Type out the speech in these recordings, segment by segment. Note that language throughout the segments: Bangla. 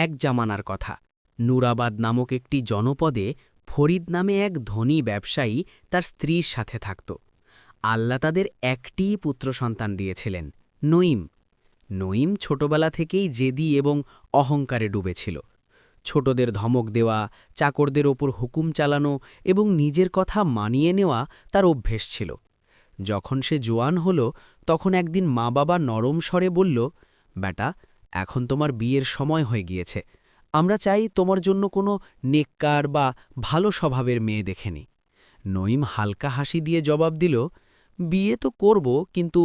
এক জামানার কথা। নুরাবাদ নামক একটি জনপদে ফরিদ নামে এক ধনী ব্যবসায়ী তার স্ত্রীর সাথে থাকত। আল্লাহ তাদের একটিই পুত্র সন্তান দিয়েছিলেন, নঈম। নঈম ছোটবেলা থেকেই জেদি এবং অহংকারে ডুবেছিল। ছোটদের ধমক দেওয়া, চাকরদের ওপর হুকুম চালানো এবং নিজের কথা মানিয়ে নেওয়া তার অভ্যেস ছিল। যখন সে জোয়ান হল, তখন একদিন মা বাবা নরম স্বরে বলল, বেটা, এখন তোমার বিয়ের সময় হয়ে গিয়েছে। আমরা চাই তোমার জন্য কোনো নেককার বা ভালো স্বভাবের মেয়ে দেখে নি। নঈম হালকা হাসি দিয়ে জবাব দিল, বিয়ে তো করব, কিন্তু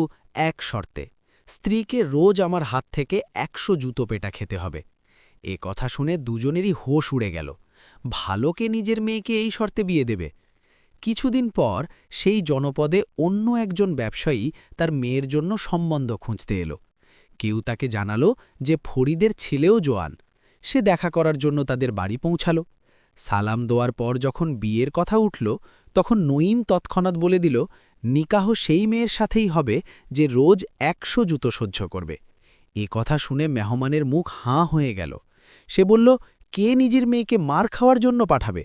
এক শর্তে, স্ত্রীকে রোজ আমার হাত থেকে ১০০ জুতো পেটা খেতে হবে। এ কথা শুনে দুজনেরই হোশ উড়ে গেল। ভালোকে নিজের মেয়েকে এই শর্তে বিয়ে দেবে? কিছুদিন পর সেই জনপদে অন্য একজন ব্যবসায়ী তার মেয়ের জন্য সম্বন্ধ খুঁজতে এলো। কেউ তাকে জানালো যে ফরিদের ছেলেও জোয়ান। সে দেখা করার জন্য তাদের বাড়ি পৌঁছাল। সালাম দেওয়ার পর যখন বিয়ের কথা উঠল, তখন নঈম তৎক্ষণাৎ বলে দিল, নিকাহ সেই মেয়ের সাথেই হবে যে রোজ ১০০ জুতো সহ্য করবে। এ কথা শুনে মেহমানের মুখ হাঁ হয়ে গেল। সে বলল, কে নিজের মেয়েকে মার খাওয়ার জন্য পাঠাবে?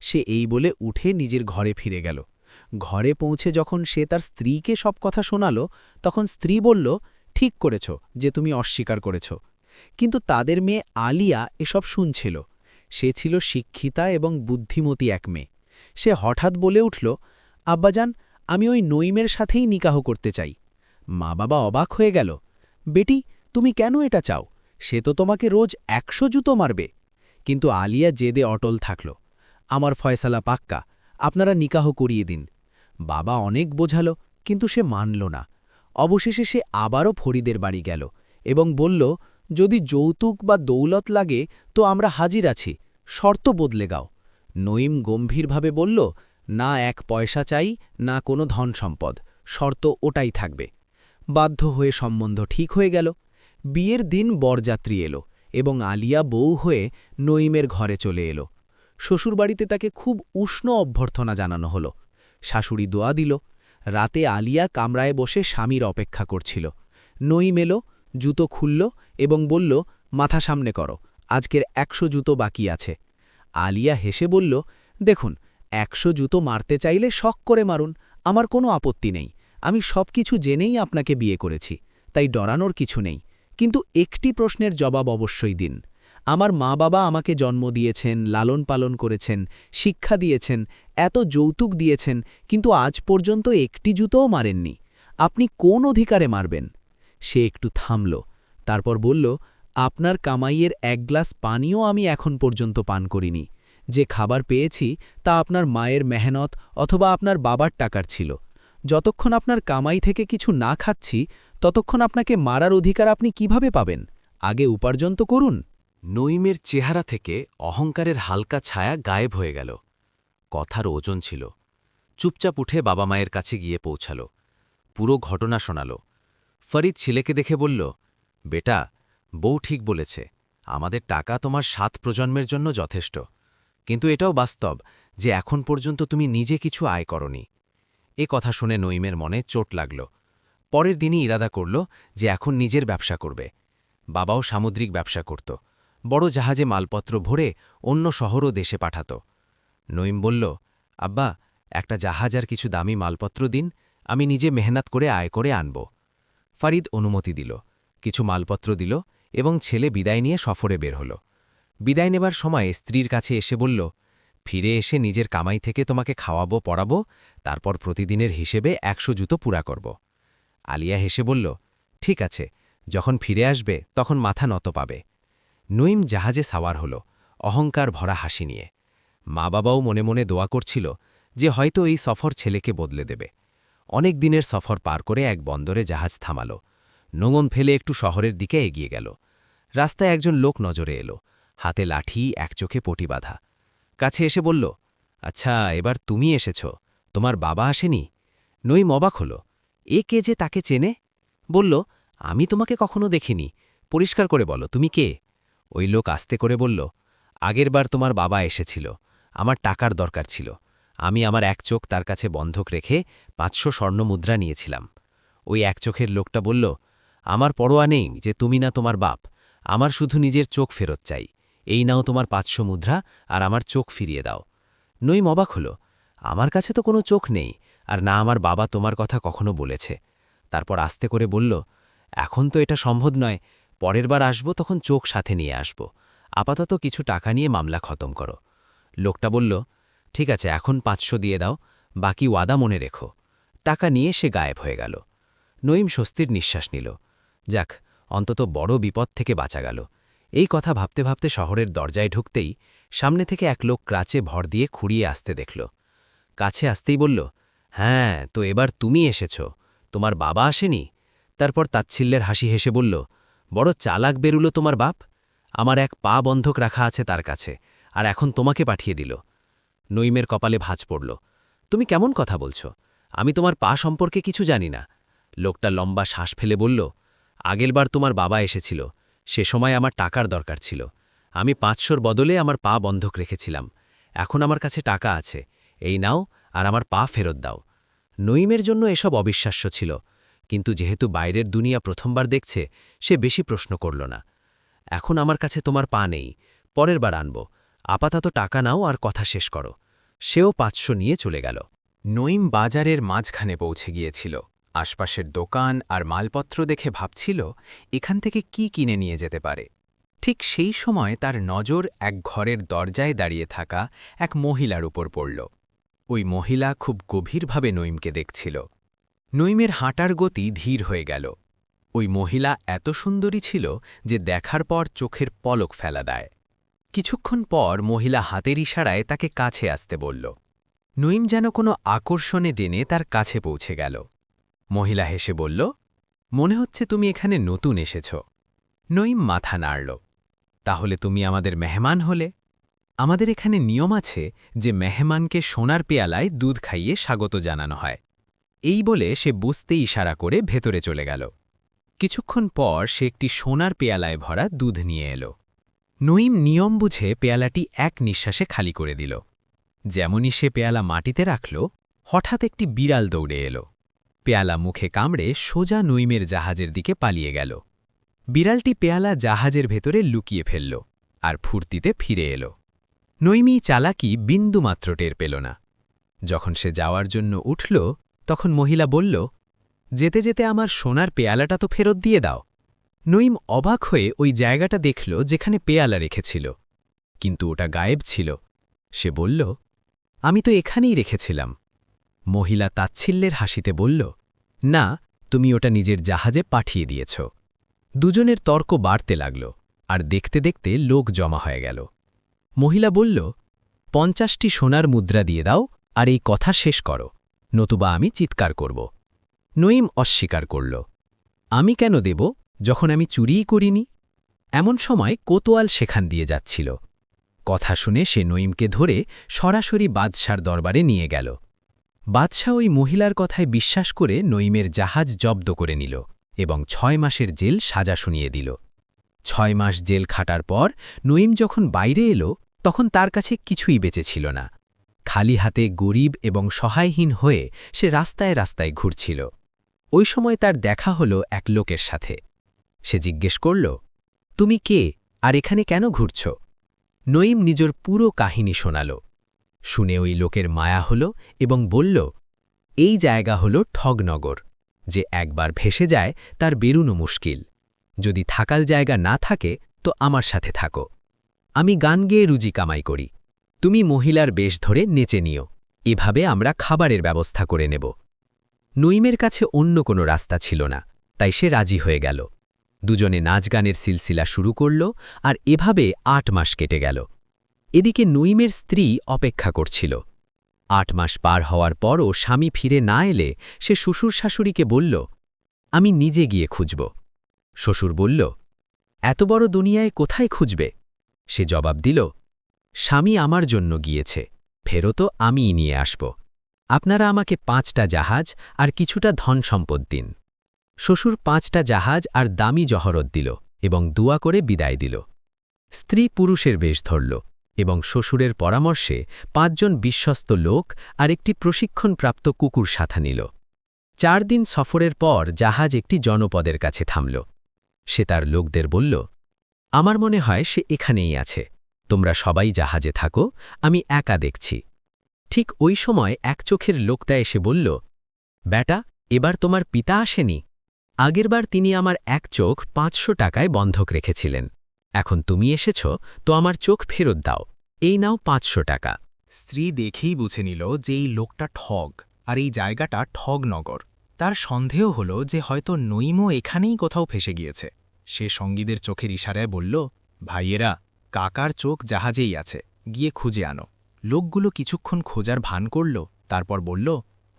সে এই বলে উঠে নিজের ঘরে ফিরে গেল। ঘরে পৌঁছে যখন সে তার স্ত্রীকে সব কথা শোনাল, তখন স্ত্রী বলল, ঠিক করেছ যে তুমি অস্বীকার করেছ। কিন্তু তাদের মেয়ে আলিয়া এসব শুনছিল। সে ছিল শিক্ষিতা এবং বুদ্ধিমতী এক মেয়ে। সে হঠাৎ বলে উঠল, আব্বাজান, আমি ওই নঈমের সাথেই নিকাহ করতে চাই। মা বাবা অবাক হয়ে গেল। বেটি, তুমি কেন এটা চাও? সে তো তোমাকে রোজ ১০০ জুতো মারবে। কিন্তু আলিয়া জেদে অটল থাকল। আমার ফয়সালা পাক্কা, আপনারা নিকাহ করিয়ে দিন। বাবা অনেক বোঝালো, কিন্তু সে মানল না। অবশেষে সে আবারও ফরিদের বাড়ি গেল এবং বলল, যদি যৌতুক বা দৌলত লাগে তো আমরা হাজির আছি, শর্ত বদলে গাও। নঈম গম্ভীরভাবে বলল, না ১ পয়সা চাই, না কোনো ধন সম্পদ, শর্ত ওটাই থাকবে। বাধ্য হয়ে সম্বন্ধ ঠিক হয়ে গেল। বিয়ের দিন বরযাত্রী এলো এবং আলিয়া বউ হয়ে নঈমের ঘরে চলে এলো। শ্বশুরবাড়িতে তাকে খুব উষ্ণ অভ্যর্থনা জানানো হলো। শাশুড়ি দোয়া দিল। রাতে আলিয়া কামরায় বসে স্বামীর অপেক্ষা করছিল। নঈম এলো, জুতো খুলল এবং বলল, মাথা সামনে করো, আজকের ১০০ জুতো বাকি আছে। আলিয়া হেসে বলল, দেখুন, ১০০ জুতো মারতে চাইলে শখ করে মারুন, আমার কোনো আপত্তি নেই। আমি সব কিছু জেনেই আপনাকে বিয়ে করেছি, তাই ডরানোর কিছু নেই। কিন্তু একটি প্রশ্নের জবাব অবশ্যই দিন। আমার মা বাবা আমাকে জন্ম দিয়েছেন, লালন পালন করেছেন, শিক্ষা দিয়েছেন, এত যৌতুক দিয়েছেন, কিন্তু আজ পর্যন্ত একটি জুতোও মারেননি। আপনি কোন অধিকারে মারবেন? সে একটু থামল, তারপর বলল, আপনার কামাইয়ের ১ গ্লাস পানিও আমি এখন পর্যন্ত পান করিনি। যে খাবার পেয়েছি তা আপনার মায়ের মেহনত অথবা আপনার বাবার টাকার ছিল। যতক্ষণ আপনার কামাই থেকে কিছু না খাচ্ছি, ততক্ষণ আপনাকে মারার অধিকার আপনি কিভাবে পাবেন? আগে উপার্জন তো করুন। নঈমের চেহারা থেকে অহংকারের হালকা ছায়া গায়েব হয়ে গেল। কথার ওজন ছিল। চুপচাপ উঠে বাবা মায়ের কাছে গিয়ে পৌঁছাল। পুরো ঘটনা শোনাল। ফরিদ ছেলেকে দেখে বলল, বেটা, বউ ঠিক বলেছে, আমাদের টাকা তোমার ৭ প্রজন্মের জন্য যথেষ্ট। কিন্তু এটাও বাস্তব যে এখন পর্যন্ত তুমি নিজে কিছু আয় করনি। এ কথা শুনে নঈমের মনে চোট লাগল। পরের দিনই ইরাদা করল যে এখন নিজের ব্যবসা করবে। বাবাও সামুদ্রিক ব্যবসা করত, বড় জাহাজে মালপত্র ভরে অন্য শহর ও দেশে পাঠাত। নঈম বলল, আব্বা, একটা জাহাজ আর কিছু দামি মালপত্র দিন, আমি নিজে মেহনত করে আয় করে আনব। ফরিদ অনুমতি দিল, কিছু মালপত্র দিল এবং ছেলে বিদায় নিয়ে সফরে বের হল। বিদায় নেবার সময় স্ত্রীর কাছে এসে বলল, ফিরে এসে নিজের কামাই থেকে তোমাকে খাওয়াবো, পড়াবো, তারপর প্রতিদিনের হিসেবে ১০০ জুতো পুরা করব। আলিয়া হেসে বলল, ঠিক আছে, যখন ফিরে আসবে তখন মাথা নত পাবে। নঈম জাহাজে সাওয়ার হল, অহংকার ভরা হাসি নিয়ে। মা বাবাও মনে মনে দোয়া করছিল যে হয়তো এই সফর ছেলেকে বদলে দেবে। অনেক দিনের সফর পার করে এক বন্দরে জাহাজ থামাল। নোঙন ফেলে একটু শহরের দিকে এগিয়ে গেল। রাস্তায় একজন লোক নজরে এলো, হাতে লাঠি, এক চোখে পটি বাঁধা। কাছে এসে বলল, আচ্ছা, এবার তুমি এসেছ, তোমার বাবা আসেনি? নঈম অবাক হল, এ কে যে তাকে চেনে? বলল, আমি তোমাকে কখনো দেখিনি, পরিষ্কার করে বলো তুমি কে? ওই লোক আস্তে করে বলল, আগেরবার তোমার বাবা এসেছিল, আমার টাকার দরকার ছিল, আমি আমার এক চোখ তার কাছে বন্ধক রেখে ৫০০ স্বর্ণমুদ্রা নিয়েছিলাম। ওই এক চোখের লোকটা বলল, আমার পরোয়া নেই যে তুমি না তোমার বাপ, আমার শুধু নিজের চোখ ফেরত চাই। এই নাও তোমার 500 মুদ্রা, আর আমার চোখ ফিরিয়ে দাও। নঈম অবাক হল। আমার কাছে তো কোনো চোখ নেই, আর না আমার বাবা তোমার কথা কখনো বলেছে। তারপর আস্তে করে বলল, এখন তো এটা সম্ভব নয়, পরের বার আসব তখন চোখ সাথে নিয়ে আসব। আপাতত কিছু টাকা নিয়ে মামলা খতম করো। লোকটা বলল, ঠিক আছে, এখন 500 দিয়ে দাও, বাকি ওয়াদা মনে রেখো। টাকা নিয়ে সে গায়েব হয়ে গেল। নঈম স্বস্তির নিঃশ্বাস নিল। যাক, অন্তত বড় বিপদ থেকে বাঁচা গেল। এই কথা ভাবতে ভাবতে শহরের দরজায় ঢুকতেই সামনে থেকে এক লোক ক্রাচে ভর দিয়ে খুঁড়িয়ে আসতে দেখল। কাছে আসতেই বলল, হ্যাঁ, তো এবার তুমি এসেছ, তোমার বাবা আসেনি? তারপর তাচ্ছিল্যের হাসি হেসে বলল, বড় চালাক বেরুলো তোমার বাপ। আমার এক পা বন্ধক রাখা আছে তার কাছে, আর এখন তোমাকে পাঠিয়ে দিল। নঈমের কপালে ভাঁজ পড়ল। তুমি কেমন কথা বলছ? আমি তোমার পা সম্পর্কে কিছু জানি না। লোকটা লম্বা শ্বাস ফেলে বলল, আগেরবার তোমার বাবা এসেছিল, সে সময় আমার টাকার দরকার ছিল। আমি 500 বদলে আমার পা বন্ধক রেখেছিলাম। এখন আমার কাছে টাকা আছে, এই নাও, আর আমার পা ফেরত দাও। নঈমের জন্য এসব অবিশ্বাস্য ছিল, কিন্তু যেহেতু বাইরের দুনিয়া প্রথমবার দেখছে, সে বেশি প্রশ্ন করল না। এখন আমার কাছে তোমার পা নেই, পরের বার আনব। আপাতত টাকা নাও আর কথা শেষ করো। সেও 500 নিয়ে চলে গেল। নঈম বাজারের মাঝখানে পৌঁছে গিয়েছিল। আশপাশের দোকান আর মালপত্র দেখে ভাবছিল এখান থেকে কি কিনে নিয়ে যেতে পারে। ঠিক সেই সময় তার নজর এক ঘরের দরজায় দাঁড়িয়ে থাকা এক মহিলার উপর পড়ল। ওই মহিলা খুব গভীরভাবে নঈমকে দেখছিল। নঈমের হাঁটার গতি ধীর হয়ে গেল। ওই মহিলা এত সুন্দরী ছিল যে দেখার পর চোখের পলক ফেলা দেয়। কিছুক্ষণ পর মহিলা হাতের ইশারায় তাকে কাছে আসতে বলল। নঈম যেন কোনো আকর্ষণে টেনে তার কাছে পৌঁছে গেল। মহিলা হেসে বলল, মনে হচ্ছে তুমি এখানে নতুন এসেছ। নঈম মাথা নাড়ল। তাহলে তুমি আমাদের মেহমান হলে? আমাদের এখানে নিয়ম আছে যে মেহমানকে সোনার পেয়ালায় দুধ খাইয়ে স্বাগত জানানো হয়। এই বলে সে বুঝতে ইশারা করে ভেতরে চলে গেল। কিছুক্ষণ পর সে একটি সোনার পেয়ালায় ভরা দুধ নিয়ে এলো। নঈম নিয়ম বুঝে পেয়ালাটি এক নিঃশ্বাসে খালি করে দিল। যেমনই সে পেয়ালা মাটিতে রাখল, হঠাৎ একটি বিড়াল দৌড়ে এলো। পেয়ালা মুখে কামড়ে সোজা নঈমের জাহাজের দিকে পালিয়ে গেল। বিড়ালটি পেয়ালা জাহাজের ভেতরে লুকিয়ে ফেলল আর ফুর্তিতে ফিরে এলো। নঈমই চালাকি বিন্দুমাত্র টের পেল না। যখন সে যাওয়ার জন্য উঠল, তখন মহিলা বলল, যেতে যেতে আমার সোনার পেয়ালাটা তো ফেরত দিয়ে দাও। নঈম অবাক হয়ে ওই জায়গাটা দেখল যেখানে পেয়ালা রেখেছিল, কিন্তু ওটা গায়েব ছিল। সে বলল, আমি তো এখানেই রেখেছিলাম। মহিলা তাচ্ছিল্যের হাসিতে বলল, না, তুমি ওটা নিজের জাহাজে পাঠিয়ে দিয়েছ। দুজনের তর্ক বাড়তে লাগল, আর দেখতে দেখতে লোক জমা হয়ে গেল। মহিলা বলল, 50টি সোনার মুদ্রা দিয়ে দাও আর এই কথা শেষ করো, নতুবা আমি চিৎকার করব। নঈম অস্বীকার করল, আমি কেন দেব যখন আমি চুরিই করিনি? এমন সময় কোতোয়াল সেখান দিয়ে যাচ্ছিল। কথা শুনে সে নঈমকে ধরে সরাসরি বাদশার দরবারে নিয়ে গেল। বাদশাহ ওই মহিলার কথায় বিশ্বাস করে নঈমের জাহাজ জব্দ করে নিল এবং 6 মাসের জেল সাজা শুনিয়ে দিল। 6 মাস জেল খাটার পর নঈম যখন বাইরে এলো, তখন তার কাছে কিছুই বেঁচে ছিল না। খালি হাতে গরিব এবং সহায়হীন হয়ে সে রাস্তায় রাস্তায় ঘুরছিল। ওই সময় তার দেখা হলো এক লোকের সাথে। সে জিজ্ঞেস করল, তুমি কে আর এখানে কেন ঘুরছ? নঈম নিজের পুরো কাহিনী শোনাল। শুনে ওই লোকের মায়া হল এবং বলল, এই জায়গা হল ঠগনগর, যে একবার ভেসে যায় তার বেরুনো মুশকিল। যদি থাকার জায়গা না থাকে তো আমার সাথে থাকো। আমি গান গেয়ে রুজি কামাই করি, তুমি মহিলার বেশ ধরে নেচে নিও, এভাবে আমরা খাবারের ব্যবস্থা করে নেব। নঈমের কাছে অন্য কোনো রাস্তা ছিল না, তাই সে রাজি হয়ে গেল। দুজনে নাচ গানের সিলসিলা শুরু করল, আর এভাবে 8 মাস কেটে গেল। এদিকে নঈমের স্ত্রী অপেক্ষা করছিল। 8 মাস পার হওয়ার পরও স্বামী ফিরে না এলে সে শ্বশুর শাশুড়িকে বলল, আমি নিজে গিয়ে খুঁজব। শ্বশুর বলল, এত বড় দুনিয়ায় কোথায় খুঁজবে? সে জবাব দিল, স্বামী আমার জন্য গিয়েছে, ফেরতও আমিই নিয়ে আসব। আপনারা আমাকে 5টা জাহাজ আর কিছুটা ধন সম্পদ দিন। শ্বশুর 5টা জাহাজ আর দামি জহরত দিল এবং দোয়া করে বিদায় দিল। স্ত্রী পুরুষের বেশ ধরল এবং শ্বশুরের পরামর্শে 5 জন বিশ্বস্ত লোক আর একটি প্রশিক্ষণপ্রাপ্ত কুকুর সাথে নিল। 4 দিন সফরের পর জাহাজ একটি জনপদের কাছে থামল। সে তার লোকদের বলল, আমার মনে হয় সে এখানেই আছে। তোমরা সবাই জাহাজে থাকো, আমি একা দেখছি। ঠিক ওই সময় এক চোখের লোকটা এসে বলল, বেটা, এবার তোমার পিতা আসেনি? আগেরবার তিনি আমার এক চোখ ৫০০ টাকায় বন্ধক রেখেছিলেন। এখন তুমি এসেছ, তো আমার চোখ ফেরত দাও। এই নাও ৫০০ টাকা। স্ত্রী দেখেই বুঝে নিল যে এই লোকটা ঠগ, আর এই জায়গাটা ঠগনগর। তার সন্দেহ হল যে হয়তো নইমও এখানেই কোথাও ফেসে গিয়েছে। সে সঙ্গীদের চোখের ইশারায় বলল, ভাইয়েরা, কাকার চোখ জাহাজেই আছে, গিয়ে খুঁজে আনো। লোকগুলো কিছুক্ষণ খোঁজার ভান করল, তারপর বলল,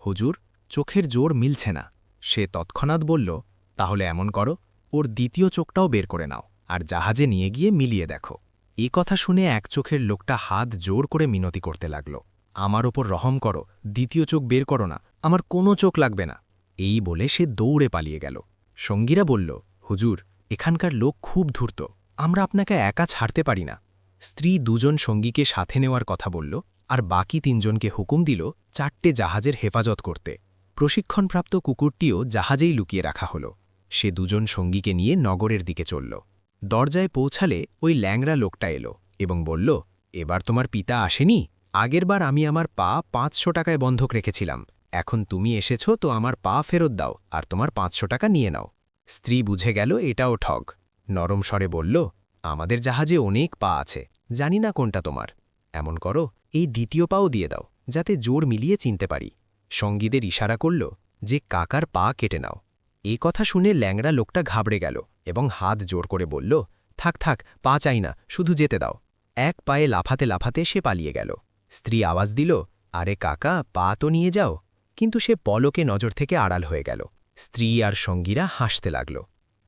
হুজুর, চোখের জোর মিলছে না। সে তৎক্ষণাৎ বলল, তাহলে এমন করো, ওর দ্বিতীয় চোখটাও বের করে নাও, আর জাহাজে নিয়ে গিয়ে মিলিয়ে দেখো। এ কথা শুনে এক চোখের লোকটা হাত জোর করে মিনতি করতে লাগল, আমার ওপর রহম করো, দ্বিতীয় চোখ বের করো না, আমার কোনো চোখ লাগবে না। এই বলে সে দৌড়ে পালিয়ে গেল। সঙ্গীরা বলল, হুজুর, এখানকার লোক খুব ধূর্ত, আমরা আপনাকে একা ছাড়তে পারি না। স্ত্রী দুজন সঙ্গীকে সাথে নেওয়ার কথা বলল, আর বাকি তিনজনকে হুকুম দিল ৪টে জাহাজের হেফাজত করতে। প্রশিক্ষণপ্রাপ্ত কুকুরটিও জাহাজেই লুকিয়ে রাখা হল। সে দুজন সঙ্গীকে নিয়ে নগরের দিকে চলল। দরজায় পৌঁছালে ওই ল্যাংড়া লোকটা এলো এবং বলল, এবার তোমার পিতা আসেনি? আগেরবার আমি আমার পা ৫০০ টাকায় বন্ধক রেখেছিলাম, এখন তুমি এসেছ তো আমার পা ফেরত দাও আর তোমার ৫০০ টাকা নিয়ে নাও। স্ত্রী বুঝে গেল এটাও ঠগ। নরম স্বরে বলল, আমাদের জাহাজে অনেক পা আছে, জানি না কোনটা তোমার। এমন করো, এই দ্বিতীয় পাও দিয়ে দাও, যাতে জোর মিলিয়ে চিনতে পারি। সঙ্গীদের ইশারা করল যে কাকার পা কেটে নাও। এই কথা শুনে ল্যাংড়া লোকটা ঘাবড়ে গেল এবং হাত জোর করে বলল, থাক থাক, পা চাই না, শুধু যেতে দাও। এক পায়ে লাফাতে লাফাতে সে পালিয়ে গেল। স্ত্রী আওয়াজ দিল, আরে কাকা, পা তো নিয়ে যাও। কিন্তু সে পলকে নজর থেকে আড়াল হয়ে গেল। স্ত্রী আর সঙ্গীরা হাসতে লাগল।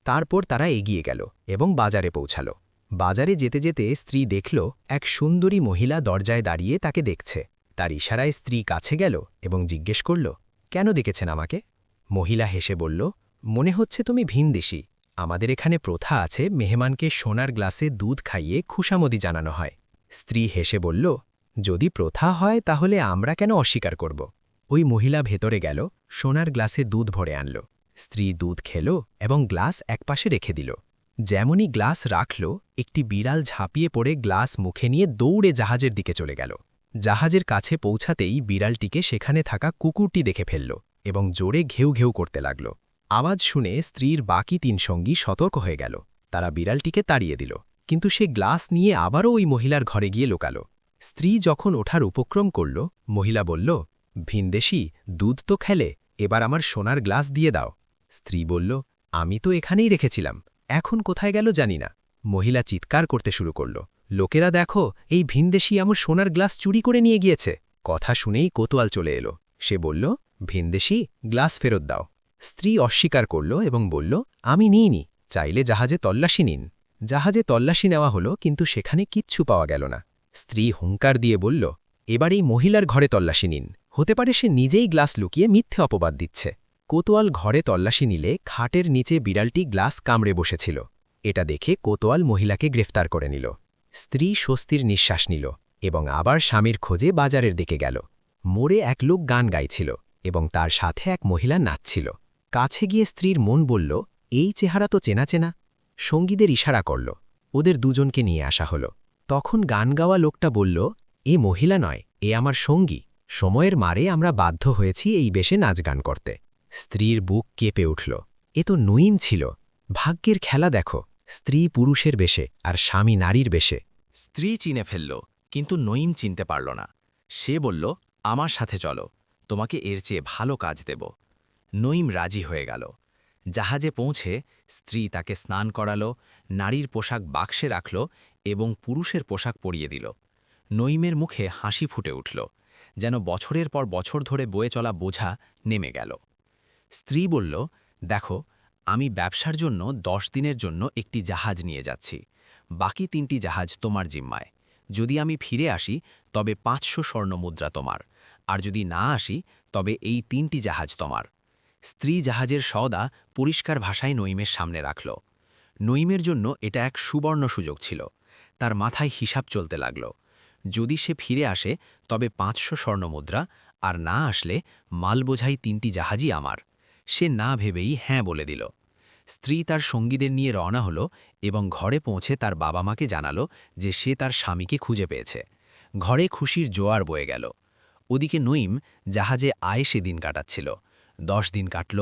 তারপর তারা এগিয়ে গেল এবং বাজারে পৌঁছাল। বাজারে যেতে যেতে স্ত্রী দেখল এক সুন্দরী মহিলা দরজায় দাঁড়িয়ে তাকে দেখছে। তার ইশারায় স্ত্রী কাছে গেল এবং জিজ্ঞেস করল, কেন দেখেছেন আমাকে? মহিলা হেসে বলল, মনে হচ্ছে তুমি ভিনদেশী। আমাদের এখানে প্রথা আছে মেহমানকে সোনার গ্লাসে দুধ খাইয়ে খুশামদি জানানো হয়। স্ত্রী হেসে বলল, যদি প্রথা হয় তাহলে আমরা কেন অস্বীকার করব? ওই মহিলা ভেতরে গেল, সোনার গ্লাসে দুধ ভরে আনল। স্ত্রী দুধ খেল এবং গ্লাস একপাশে রেখে দিল। যেমনই গ্লাস রাখল, একটি বিড়াল ঝাঁপিয়ে পড়ে গ্লাস মুখে নিয়ে দৌড়ে জাহাজের দিকে চলে গেল। জাহাজের কাছে পৌঁছাতেই বিড়ালটিকে সেখানে থাকা কুকুরটি দেখে ফেলল এবং জোরে ঘেউ ঘেউ করতে লাগল। আওয়াজ শুনে স্ত্রীর বাকি ৩ সঙ্গী সতর্ক হয়ে গেল। তারা বিড়ালটিকে তাড়িয়ে দিল, কিন্তু সে গ্লাস নিয়ে আবারও ওই মহিলার ঘরে গিয়ে লোকাল। স্ত্রী যখন ওঠার উপক্রম করল, মহিলা বলল, ভিনদেশী, দুধ তো খেলে, এবার আমার সোনার গ্লাস দিয়ে দাও। স্ত্রী বলল, আমি তো এখানেই রেখেছিলাম, এখন কোথায় গেল জানি না। মহিলা চিৎকার করতে শুরু করল, লোকেরা দেখো, এই ভিনদেশী আমার সোনার গ্লাস চুরি করে নিয়ে গিয়েছে। কথা শুনেই কোতোয়াল চলে এলো। সে বলল, ভিনদেশী, গ্লাস ফেরত দাও। স্ত্রী অস্বীকার করল এবং বলল, আমি নিইনি, চাইলে জাহাজে তল্লাশি নিন। জাহাজে তল্লাশি নেওয়া হলো, কিন্তু সেখানে কিচ্ছু পাওয়া গেল না। স্ত্রী হুঙ্কার দিয়ে বলল, এবার এই মহিলার ঘরে তল্লাশি নিন, হতে পারে সে নিজেই গ্লাস লুকিয়ে মিথ্যে অপবাদ দিচ্ছে। কোতোয়াল ঘরে তল্লাশি নিলে খাটের নিচে বিড়ালটি গ্লাস কামড়ে বসেছিল। এটা দেখে কোতোয়াল মহিলাকে গ্রেফতার করে নিল। স্ত্রী স্বস্তির নিঃশ্বাস নিল এবং আবার স্বামীর খোঁজে বাজারের দিকে গেল। মোড়ে এক লোক গান গাইছিল এবং তার সাথে এক মহিলা নাচছিল। কাছে গিয়ে স্ত্রীর মন বলল, এই চেহারা তো চেনা চেনা। সঙ্গীদের ইশারা করল, ওদের দুজনকে নিয়ে আসা হলো। তখন গান গাওয়া লোকটা বলল, এ মহিলা নয়, এ আমার সঙ্গী। সময়ের মারে আমরা বাধ্য হয়েছি এই বেশে নাচ গান করতে। স্ত্রীর বুক কেঁপে উঠল। এ তো নঈম ছিল। ভাগ্যের খেলা দেখো, স্ত্রী পুরুষের বেশে আর স্বামী নারীর বেশে। স্ত্রী চিনে ফেলল, কিন্তু নঈম চিনতে পারল না। সে বলল, আমার সাথে চলো, তোমাকে এর চেয়ে ভালো কাজ দেব। নঈম রাজি হয়ে গেল। জাহাজে পৌঁছে স্ত্রী তাকে স্নান করালো, নারীর পোশাক বাক্সে রাখল এবং পুরুষের পোশাক পরিয়ে দিল। নঈমের মুখে হাসি ফুটে উঠল, যেন বছরের পর বছর ধরে বয়ে চলা বোঝা নেমে গেল। স্ত্রী বলল, দেখো, আমি ব্যবসার জন্য 10 দিনের জন্য একটি জাহাজ নিয়ে যাচ্ছি। বাকি 3টি জাহাজ তোমার জিম্মায়। যদি আমি ফিরে আসি তবে 500 স্বর্ণমুদ্রা তোমার, আর যদি না আসি তবে এই 3টি জাহাজ তোমার। স্ত্রী জাহাজের সওদা পরিষ্কার ভাষায় নঈমের সামনে রাখল। নঈমের জন্য এটা এক সুবর্ণ সুযোগ ছিল। তার মাথায় হিসাব চলতে লাগল। যদি সে ফিরে আসে তবে 500 স্বর্ণমুদ্রা, আর না আসলে মাল বোঝাই 3টি জাহাজই আমার। সে না ভেবেই হ্যাঁ বলে দিল। স্ত্রী তার সঙ্গীদের নিয়ে রওনা হলো এবং ঘরে পৌঁছে তার বাবা মাকে জানালো যে সে তার স্বামীকে খুঁজে পেয়েছে। ঘরে খুশির জোয়ার বয়ে গেল। ওদিকে নঈম জাহাজে আয়েসে দিন কাটাচ্ছিল। 10 দিন কাটল,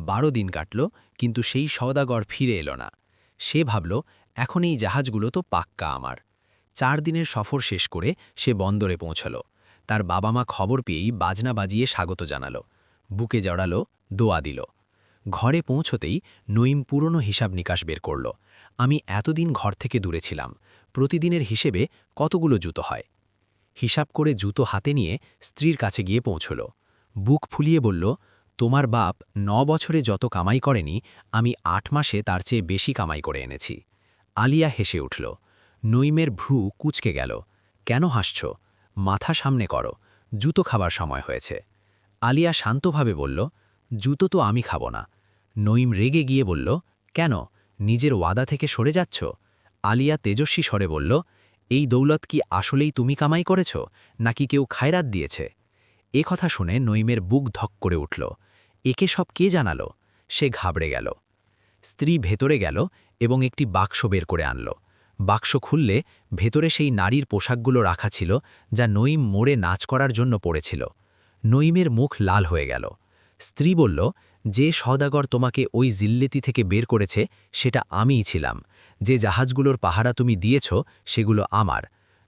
12 দিন কাটল, কিন্তু সেই সওদাগর ফিরে এলো না। সে ভাবল, এখন এই জাহাজগুলো তো পাক্কা আমার। 4 দিনের সফর শেষ করে সে বন্দরে পৌঁছল। তার বাবা মা খবর পেয়েই বাজনা বাজিয়ে স্বাগত জানালো, বুকে জড়ালো, দোয়া দিল। ঘরে পৌঁছতেই নঈম পুরনো হিসাব নিকাশ বের করল। আমি এতদিন ঘর থেকে দূরে ছিলাম, প্রতিদিনের হিসেবে কতগুলো জুতো হয়। হিসাব করে জুতো হাতে নিয়ে স্ত্রীর কাছে গিয়ে পৌঁছল। বুক ফুলিয়ে বলল, তোমার বাপ 9 বছরে যত কামাই করেনি, আমি 8 মাসে তার চেয়ে বেশি কামাই করে এনেছি। আলিয়া হেসে উঠল। নঈমের ভ্রু কুঁচকে গেল। কেন হাসছ? মাথা সামনে করো, জুতো খাবার সময় হয়েছে। আলিয়া শান্তভাবে বলল, জুতো তো আমি খাব না। নঈম রেগে গিয়ে বলল, কেন, নিজের ওয়াদা থেকে সরে যাচ্ছ? আলিয়া তেজস্বী স্বরে বলল, এই দৌলত কি আসলেই তুমি কামাই করেছ, নাকি কেউ খায়রাত দিয়েছে? এ কথা শুনে নঈমের বুক ধক করে উঠল। একে সব কে জানালো? সে ঘাবড়ে গেল। স্ত্রী ভেতরে গেল এবং একটি বাক্স বের করে আনল। বাক্স খুললে ভেতরে সেই নারীর পোশাকগুলো রাখা ছিল যা নঈম মোড়ে নাচ করার জন্য পড়েছিল। নঈমের মুখ লাল হয়ে গেল। স্ত্রী বলল, যে সওদাগর তোমাকে ওই জিল্লেতি থেকে বের করেছে সেটা আমিই ছিলাম। যে জাহাজগুলোর পাহারা তুমি দিয়েছ সেগুলো আমার।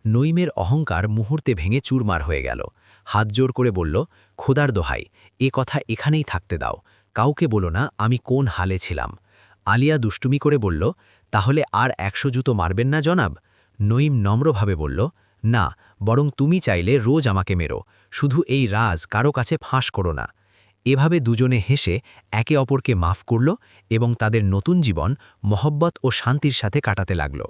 নঈমের অহংকার মুহূর্তে ভেঙে চুরমার হয়ে গেল। হাত জোর করে বলল, খোদার দোহাই, এ কথা এখানেই থাকতে দাও, কাউকে বলো না আমি কোন হালে ছিলাম। আলিয়া দুষ্টুমি করে বলল, তাহলে আর 100 জুতো মারবেন না জনাব? নঈম নম্রভাবে বলল, না, বরং তুমি চাইলে রোজ আমাকে মেরো, শুধু এই রাজ কারো কাছে ফাঁস করো না। এভাবে দুজনে হেসে একে অপরকে মাফ করল এবং তাদের নতুন জীবন মহব্বত ও শান্তির সাথে কাটাতে লাগল।